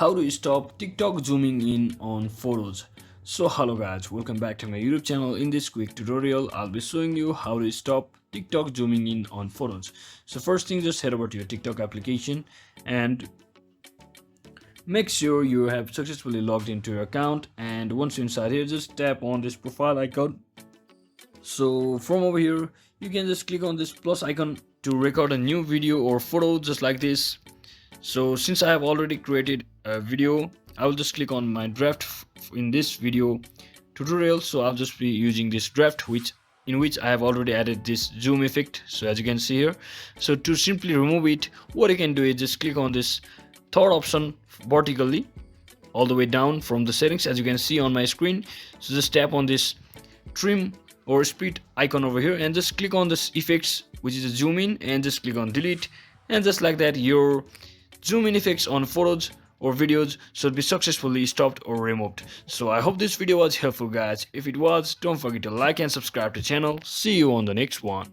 how to stop TikTok zooming in on photos. So hello guys, welcome back to my YouTube channel. In this quick tutorial I'll be showing you how to stop TikTok zooming in on photos. So first thing, just head over to your TikTok application and make sure you have successfully logged into your account, and once you're inside here, just tap on this profile icon. So from over here you can just click on this plus icon to record a new video or photo just like this. So since I have already created a video, I will just click on my draft in this video tutorial. So I'll just be using this draft in which I have already added this zoom effect. So as you can see here, so to simply remove it, what you can do is just click on this third option vertically all the way down from the settings, as you can see on my screen. So just tap on this trim or split icon over here and just click on this effects, which is a zoom in, and just click on delete, and just like that your zoom in effects on photos or videos should be successfully stopped or removed. So I hope this video was helpful guys. If it was, don't forget to like and subscribe to the channel. See you on the next one.